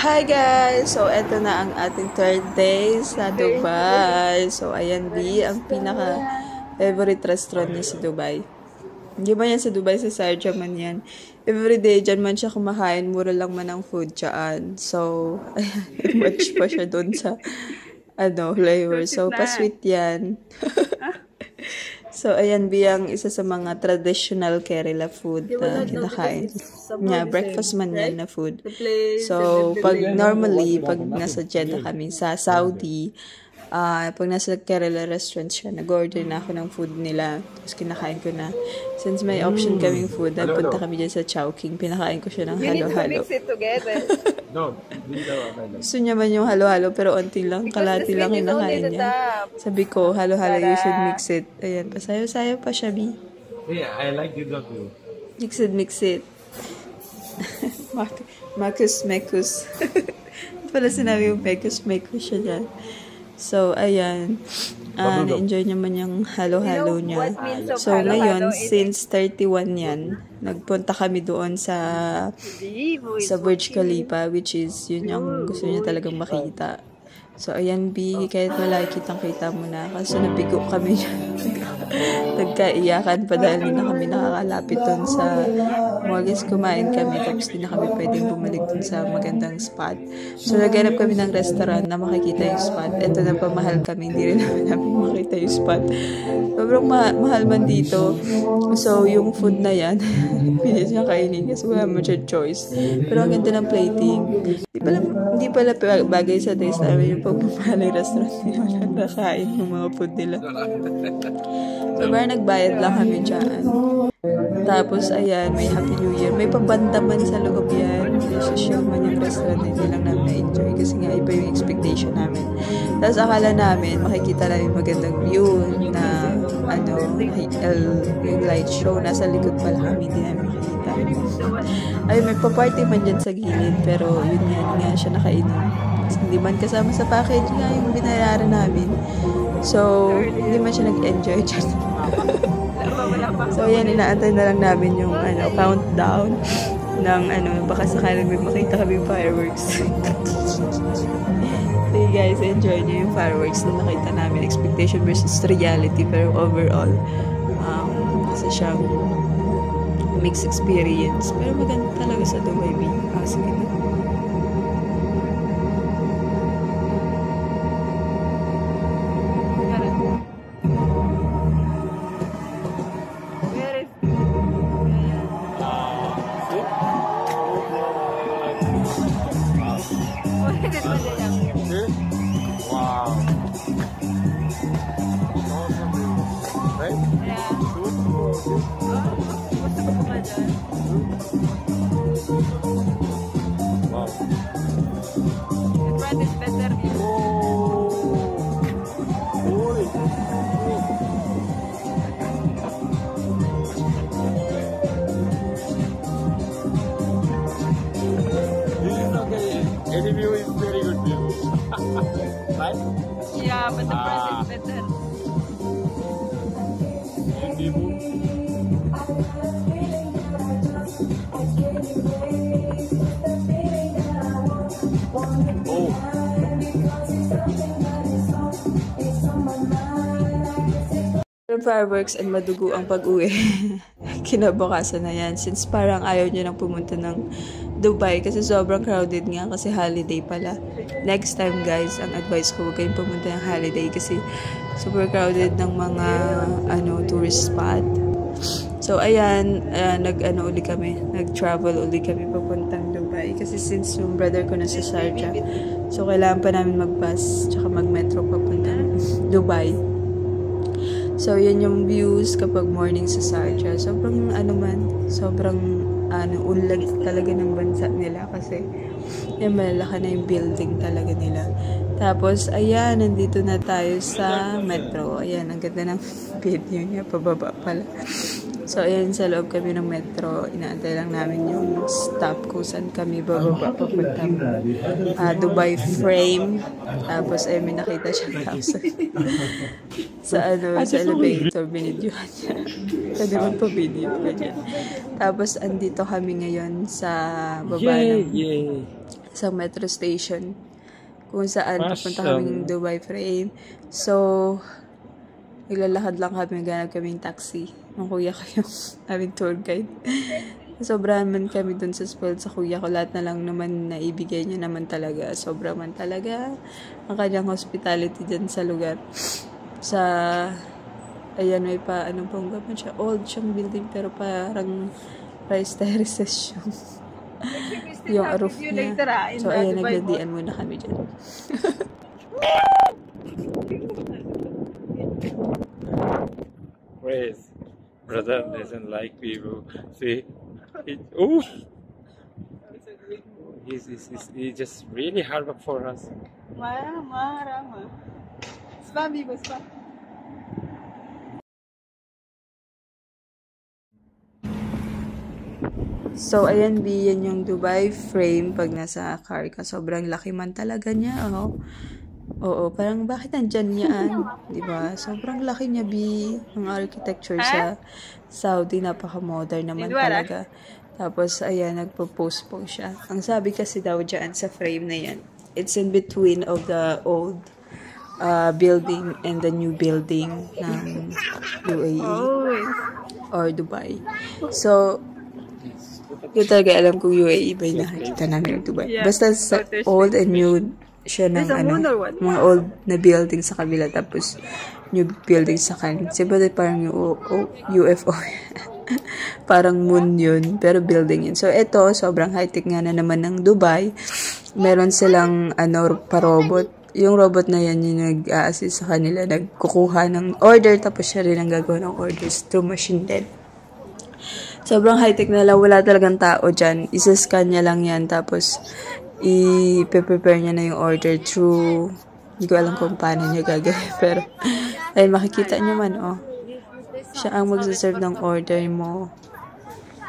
Hi guys! So, eto na ang ating third day sa Dubai. So, ayan ang pinaka-favorite restaurant niya sa Dubai. Hindi man yan sa Dubai, sa Sharjah man yan. Everyday, dyan man siya kumakain. Mura lang man ang food dyan. So, ayan, match pa siya doon sa, flavor. So, pa-sweet yan. So, ayan, biyang isa sa mga traditional Kerala food na kinakain. Yeah, breakfast man yan na food. So, pag nasa Jeddah kami sa Saudi, pag nasa Kerala restaurant siya, nag-order na ako ng food nila. Tapos kinakain ko na. Since may option kaming food, nagpunta kami dyan sa Chowking. Pinakain ko siya ng halo-halo. Mix it together. No, gusto niya man yung halo-halo, pero onti lang, kalati lang kinakain niya. Sabi ko, halo-halo, you should mix it. Ayan, pasayo-sayo pa siya, B. Yeah, I like it too. Mix it. Mekus. Pala sinabi yung mekus siya dyan. So, ayan. Na-enjoy naman yung halo-halo niya. So, ngayon, since 31 yan, nagpunta kami doon sa Burj Khalifa, which is, yun yung gusto niya talagang makita. So, ayan, B, kahit wala, kitang-kita mo na. Kaso nabigo kami nagkaiyakan pa dahil hindi na kami nakakalapit dun sa Mogues. Kumain kami, tapos hindi na kami pwedeng bumalik dun sa magandang spot. So, naghanap kami ng restaurant na makikita yung spot. Ito na pamahal kami, hindi rin namin makita yung spot. Sobrang mahal man dito. So, yung food na yan, pinis niya kainin kasi wala mo siya choice. Pero ang ganda ng plating. Hindi pala bagay sa taste namin yung pagpapalay restaurant nila. Nakain yung mga food nila. So, parang nagbayad lang kami dyan. Tapos, ayan, may Happy New Year. May pabanda man sa loob yan. Social man yung restaurant. Hindi lang namin na-enjoy kasi nga iba yung expectation namin. Tapos, akala namin, makikita lang yung magandang view na, yung light show. Nasa likod pala kami, hindi namin makikita. Ayun, may pa-party man dyan sa gilid. Pero, yun nga siya nakainom. Kasi hindi man kasama sa package nga yung binayaran namin. So, hindi man siya nag-enjoy dyan. So, yan, inaantay na lang namin yung countdown ng baka sakaling may makita kami fireworks. So, guys, enjoy nyo yung fireworks na nakita namin. Expectation versus reality. Pero overall, kasi siyang mixed experience. Pero maganda talaga sa Dubai. Sige na. Wow. Right? Yeah. Wow. The bread is better here. Any view is very good view. Right? Yeah, but the bread is better. Any view? Oh. Fireworks and madugo ang pag-uwi. Kinabukasan na yan. Since parang ayaw niya nang pumunta ng Dubai kasi sobrang crowded nga kasi holiday pala. Next time guys, ang advice ko, huwag kayong pumunta ng holiday kasi super crowded ng mga tourist spot. So ayan, nag-travel uli kami papuntang Dubai kasi since yung brother ko nasa Sharjah, so kailangan pa namin mag-bus tsaka mag-metro papuntang Dubai. So, yan yung views kapag morning sa Sharjah. Sobrang, unlag talaga ng bansa nila kasi yan, malalaki na yung building talaga nila. Tapos, ayan, nandito na tayo sa metro. Ayan, ang ganda ng video niya, pababa pala. So, ayan, sa loob kami ng metro. Inaantay lang namin yung stop kung saan kami bababa papuntang Dubai Frame. Tapos, ayun, may nakita siya tapos sa elevator, binidyohan niya. Pwede magpa-video ka dyan. Tapos, andito kami ngayon sa baba ng Isang metro station kung saan pupunta kaming Dubai frame. So, naglalakad lang kami, ganap kaming taxi. Ang kuya ko yung aming tour guide. Sobrahan man kami dun sa spoiled sa kuya ko. Lahat na lang naman na ibigay niya naman talaga. Sobra man talaga ang kanyang hospitality dyan sa lugar. Sa, ayan, may pa, anong pong gaman siya. Old siyang building pero parang rice terraces yung roof niya. So, ayan, nagladian muna kami dyan. Wait, brother doesn't like people. See, oh, he's just really hard work for us. Marama. Spammy ba spam? So, ayan, B, yan yung Dubai frame pag nasa car ka. Sobrang laki man talaga niya, oh. Oo, parang bakit nandyan yan? Diba? Sobrang laki niya, B. Ang architecture sa Saudi, napaka-modern naman talaga. Tapos, ayan, nagpo-post po siya. Ang sabi kasi daw dyan sa frame na yan, it's in between of the old building and the new building ng UAE or Dubai. So, hindi talaga alam kung UAE ba yung nakikita namin ng Dubai. Basta sa old and new siya ng mga old na building sa kabila tapos new building sa kanan. Siba parang UFO. Parang moon yun, pero building yun. So, ito, sobrang high-tech nga na naman ng Dubai. Meron silang, pa-robot. Yung robot na yan, yung nag-a-assist sa kanila, nagkukuha ng order, tapos siya rin ang gagawa ng orders through machine din. Sobrang high-tech na lang, wala talagang tao dyan. Isa-scan niya lang yan, tapos i-prepare niya na yung order through, hindi ko alam kung paano niya gagawin, pero, ay makikita niyo man, oh. Siya ang magsaserve ng order mo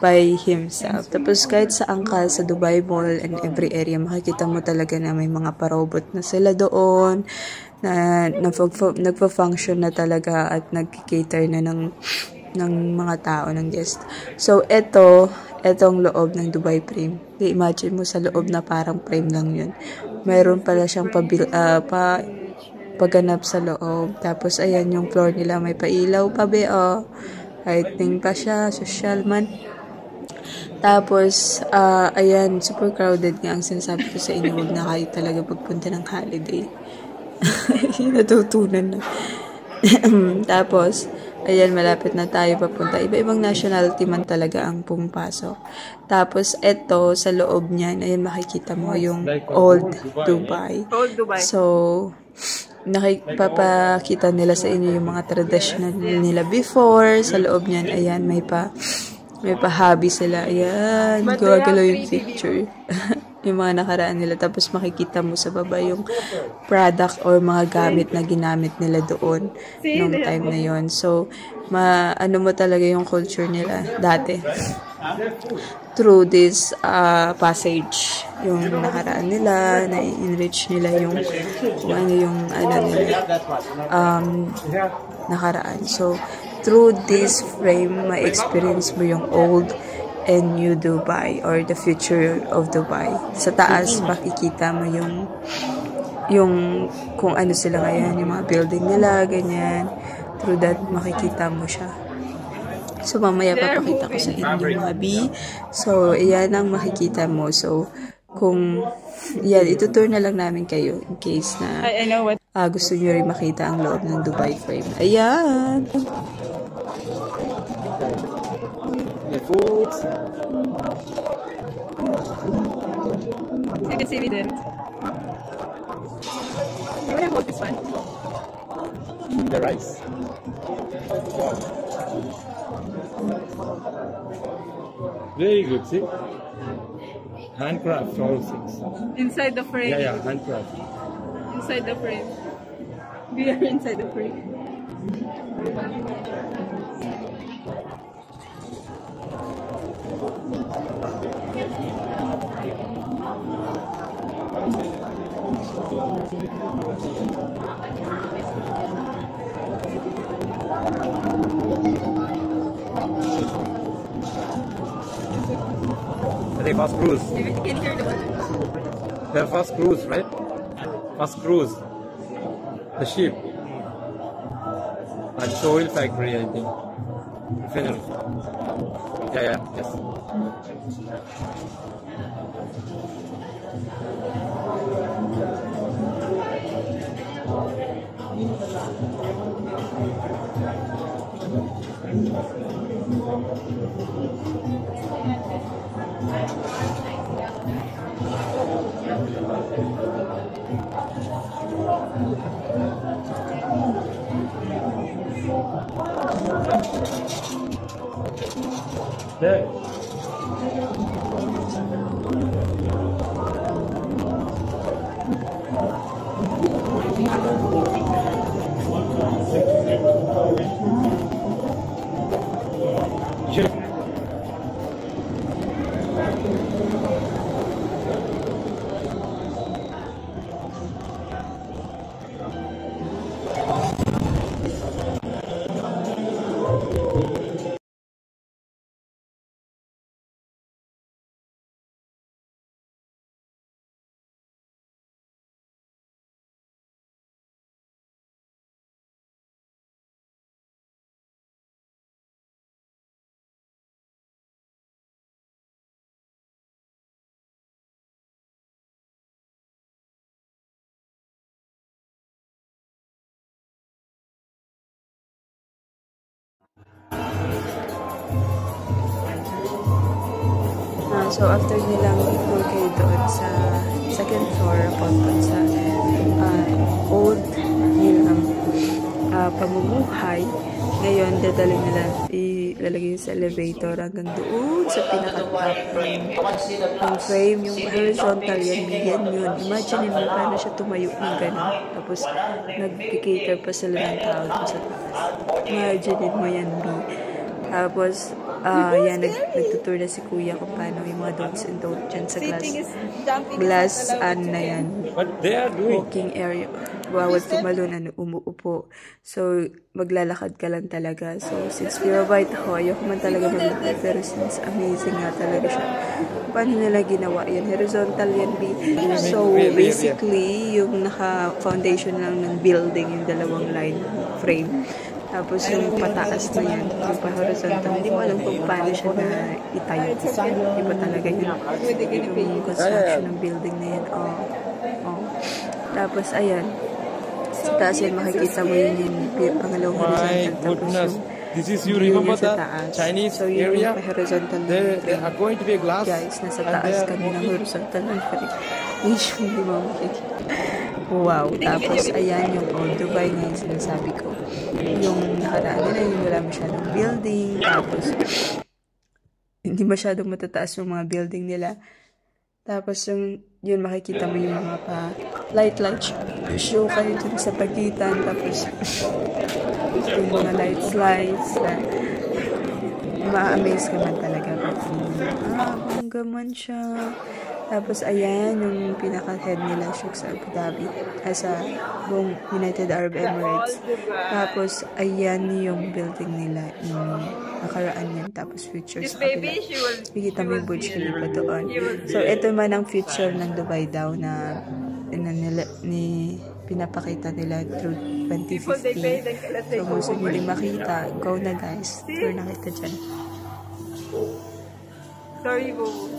by himself. Tapos kahit saan ka sa Dubai Mall and every area, makikita mo talaga na may mga parobot na sila doon, na nagpa-function na talaga at nag-cater na ng mga tao, ng guest. So, etong loob ng Dubai frame. I-imagine mo sa loob na parang frame lang yun. Mayroon pala siyang pagganap sa loob. Tapos, ayan, yung floor nila may pailaw pa, lighting pa siya, social man. Tapos, ayan, super crowded nga ang sinasabi ko sa inyo. Huwag na kayo talaga pagpunta ng holiday. Natutunan na. Tapos, ayan, malapit na tayo papunta. Iba-ibang nationality man talaga ang pumapasok. Tapos, eto, sa loob niyan, ayan, makikita mo yung old Dubai. Old Dubai. So, papakita nila sa inyo yung mga traditional nila before. Sa loob niyan, ayan, may pa hobby sila. Ayan, gawagalaw yung picture. Yung mga nakaraan nila. Tapos makikita mo sa baba yung product or mga gamit na ginamit nila doon nung time na yon. So, ano mo talaga yung culture nila dati. Through this passage, yung nakaraan nila, na-enrich nila yung kung ano yung nila, nakaraan. So, through this frame, ma-experience mo yung old and new Dubai or the future of Dubai. Sa taas, makikita mo yung kung ano sila ngayon, yung mga building nila, ganyan. Through that, makikita mo siya. So, mamaya papakita ko sa inyo mga B. So, iyan ang makikita mo. So, kung, yan, itutour na lang namin kayo in case na gusto nyo rin makita ang loob ng Dubai frame. Ayan! The food. You can see me there. You want to hold this one? The rice. Very good, see? Handcraft, all things. Inside the frame. Yeah, handcraft. Inside the frame. We are inside the frame. Are they fast cruise? You can hear the Their first cruise, right? First cruise. The ship. And oil factory, I think. Refinery. Yeah, yes. There. So, after nilang i-tour kayo doon sa second floor, papunta sa old nilang pamumuhay, ngayon, dadalhin nila, ilalagay sa elevator hanggang doon sa pinaka-top ng frame, yung horizontal, yan yun. Imagine mo paano siya tumayo ng gano'n. Tapos, nag-cater pa sila ng tao doon sa taas. Imagine mo yan, B. Tapos, yan, nagtutour na si Kuya kung paano yung mga don'ts and don'ts dyan sa glass na yan. Walking area. Bawal tumalon, umuupo. So, maglalakad ka lang talaga. So, since pinabait ako, ayoko man talaga maglakad. Pero since amazing nga talaga siya. Paano nila ginawa yan? Horizontal yan, B. So, basically, yung naka-foundation lang ng building, yung dalawang line frame. Tapos yung pataas na yan, yung pa-horizontal, hindi mo alam kung paano siya na itayo. Iba talaga yun. Yung construction ng building na yan. Tapos, ayan. Sa taas yan, makikita mo yun yung pangalawang horizontal. Tapos yung view niya sa taas. So, yun yung pa-horizontal na yun. Guys, nasa taas kami ng horizontal na yun. Hindi mo makikita. Wow. Tapos, ayan yung Old Dubai na yung sinasabi ko. Yung nakaraan nila, yung wala masyadong building. Tapos, hindi masyadong matataas yung mga building nila. Tapos, yun makikita mo yung mga light show kayo dun sa pagitan. Tapos, yung mga light slides na ma-amaze ka man talaga. Bangga man siya. Tapos, ayan, yung pinaka-head nila, Sheikh sa Abu Dhabi, sa buong United Arab Emirates. Tapos, ayan yung building nila, yung nakaraan yan. Tapos, future sa kabila. Nakikita mo yung Burj Khalifa doon. So, ito man ang future ng Dubai daw na pinapakita nila through 2015. So, gusto nyo rin makita. Go na, guys. Tour na kita dyan. Sorry, Bobo.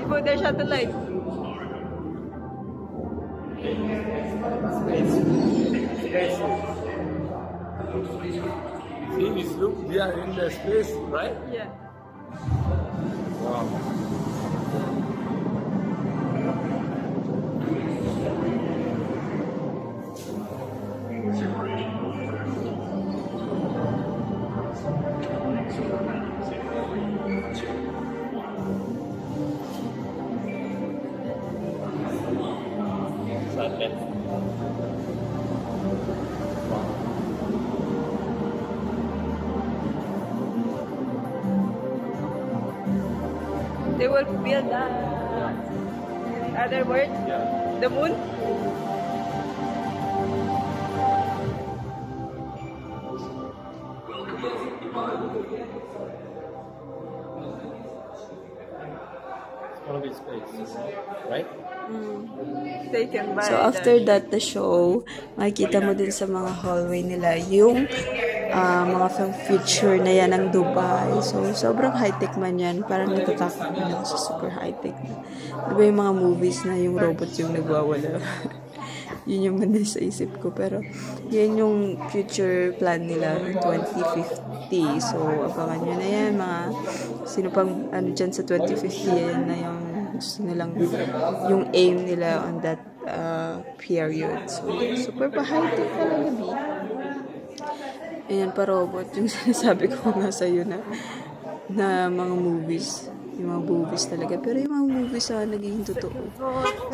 People, there's satellite. See, look, we are in the space, right? Yeah. Wow. They will build other world? Yeah. The moon? One of its places, right? Taken by so after that, the show, makikita mo din sa mga hallway nila yung mga feature na yan ng Dubai. So, sobrang high-tech man yan. Parang natatakot man ako sa super high-tech. Diba yung mga movies na yung robot yung nagwawala? Yun yung man sa isip ko. Pero, yan yung future plan nila ng 2050. So, abangan nyo na yan. Mga, sino pang ano dyan sa 2050, yan na yung gusto nilang, yung aim nila on that period. So, super pa-high-tech talaga, B. Ayan pa robot, yung sinasabi ko nga sa'yo na mga movies. Yung mga movies talaga. Pero yung mga movies naging totoo.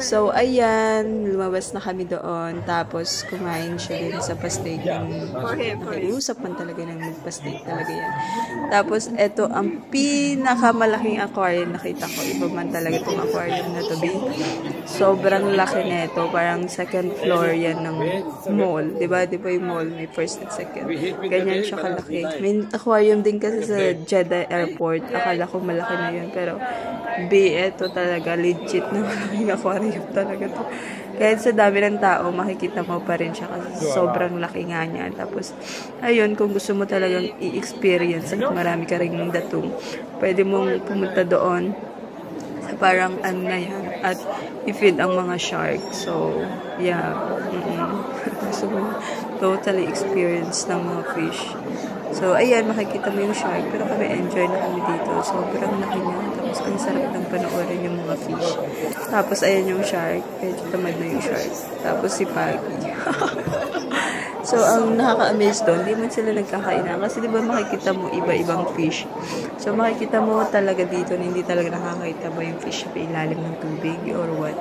So, ayan. Lumabas na kami doon. Tapos, kumain siya din sa pa-steak. Nakiusap man talaga ng magpa-steak talaga yan. Tapos, eto ang pinakamalaking aquarium nakita ko. Iba man talaga itong aquarium na to. Sobrang laki na ito. Parang second floor yan ng mall. Diba? Diba yung mall? May first and second. Ganyan siya kalaki. May aquarium din kasi sa Jeddah Airport. Akala ko malaki na yun. Pero, ito talaga, legit na malaking aquarium talaga to. Kahit sa dami ng tao, makikita mo pa rin siya kasi sobrang laki nga niya. Tapos, ayun, kung gusto mo talagang i-experience at marami ka rin datong, pwede mong pumunta doon sa parang ano na yan at i-feed ang mga shark. So, yeah. Gusto mo totally experience ng mga fish. So, ayan, makikita mo yung shark. Pero kami, enjoy na kami dito. Sobrang laki niya. Tapos, ang sarap ng panoorin yung mga fish. Tapos, ayan yung shark. Medyo tamad na yung shark. Tapos, si Paggy. So, ang nakaka-amaze doon, di man sila nagkakainan. Kasi, di ba, makikita mo iba-ibang fish. So, makikita mo talaga dito na hindi talaga nakakita mo yung fish sa ilalim ng tubig or what.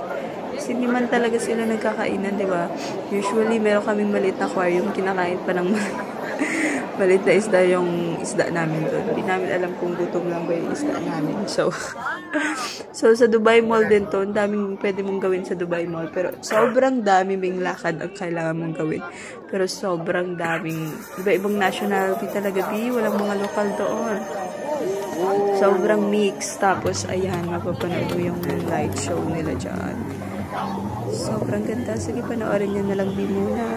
Kasi hindi man talaga sila nagkakainan, di ba? Usually, meron kaming maliit na aquarium, kinakain pa ng maliit na isda yung isda namin doon. Hindi namin alam kung gutom lang ba yung isda namin. So, sa Dubai Mall din to, ang daming pwede mong gawin sa Dubai Mall. Pero sobrang dami ming lakad ang kailangan mong gawin. Pero sobrang daming, iba-ibang nationality talaga, walang mga lokal doon. Sobrang mix. Tapos, ayan, mapapanood mo yung light show nila dyan. Sobrang ganda. Sige, panoorin nyo na lang muna.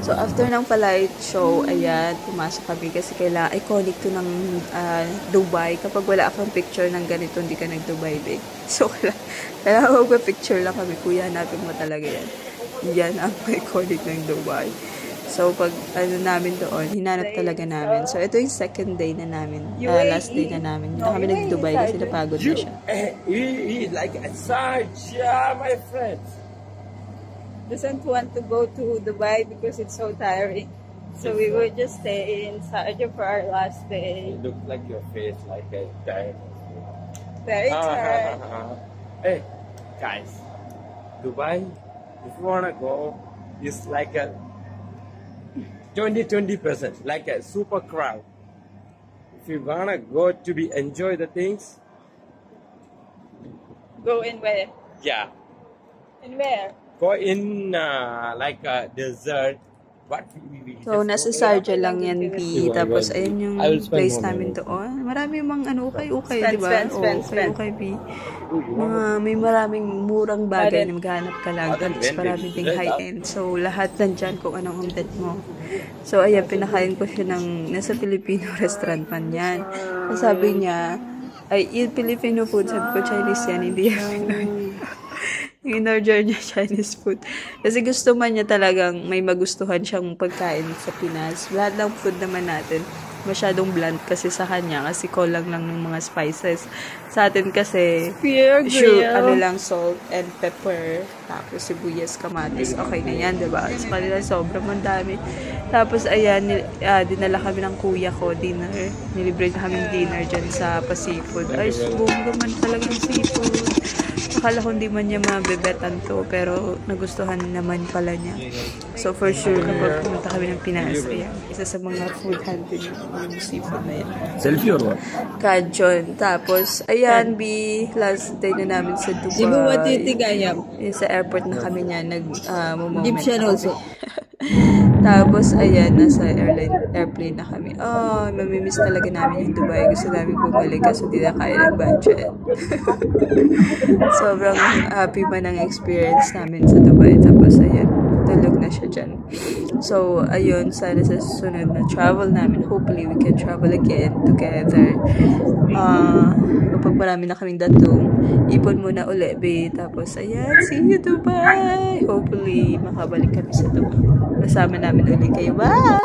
So, after ng pa-light show, ayan, pumasok kami kasi kailangan, iconic to ng Dubai. Kapag wala akong picture ng ganito, hindi ka nag-Dubai, babe. So, kailangan magpa-picture lang kami. Kuya, hanapin mo talaga yan. Yan ang iconic ng Dubai. So, pag ano namin doon, hinanap talaga namin. So, ito yung second day na namin. Last day na namin. Hindi na kami nag-Dubai kasi napagod na siya. Like a Sarge, yeah, my friend. Doesn't want to go to Dubai because it's so tiring. So we would just stay in Sharjah for our last day. It looks like your face like a tired. Very tired. Hey, guys, Dubai, if you wanna go, it's like a 20%, like a super crowd. If you wanna go to be enjoy the things, Go in where? yeah, In where? go in like a desert. What we So, nasa Sharjah lang yan, B. Diba, Tapos, diba? ayun yung I will spend place more namin money. doon. Marami mga ukay-ukay, Spend, di ba? spend, spend, Oo, spend. ukay-ukay, B. May maraming murang bagay na maghanap ka lang. Other Tapos, than marami this, ding right? high-end. So, lahat nandyan kung anong umdet mo. So, ayan, pinakain ko siya ng nasa Filipino restaurant man yan. So, sabi niya, ay, yung Filipino food, sabi ko, Chinese yan, hindi yan Pinoy. In-order niya Chinese food. Kasi gusto man niya talagang may magustuhan siyang pagkain sa Pinas. Lahat ng food naman natin, masyadong bland kasi sa kanya. Kasi kulang lang ng mga spices. Sa atin kasi, ano lang, salt and pepper. Tapos sibuyas, kamatis. Okay na yan, diba? Sa kanila, sobrang mandami. Tapos, ayan, dinala kami ng kuya ko, dinner. Nilibre na kami dinner dyan sa pa-seafood. Ay, subong man talagang seafood. Akala ko hindi man niya mabebetan to, pero nagustuhan naman pala niya. So, for sure, kapag pumunta kami ng Pinas, ayan, isa sa mga food hunting yung seafood na yan. Selfie or what? Kajon. Tapos, ayan, B, last day na namin sa Dubai. Di mo matitigayam. Sa airport na kami niya, nag-moment Egyptian na kami. also. Tapos, ayan, nasa airplane na kami. Oh, mamimiss talaga namin yung Dubai. Gusto namin bumalik kasi di na kaya ng budget. Sobrang happy man ang experience namin sa Dubai. Tapos, ayan, tulog na siya dyan. So, ayun, sana sa susunod na travel namin, hopefully we can travel again together. Kapag marami na kaming datong, ipon muna uli, babe. Tapos, ayan, see you, Dubai! Hopefully, makabalik kami sa Dubai. Kasama namin uli kayo. Bye!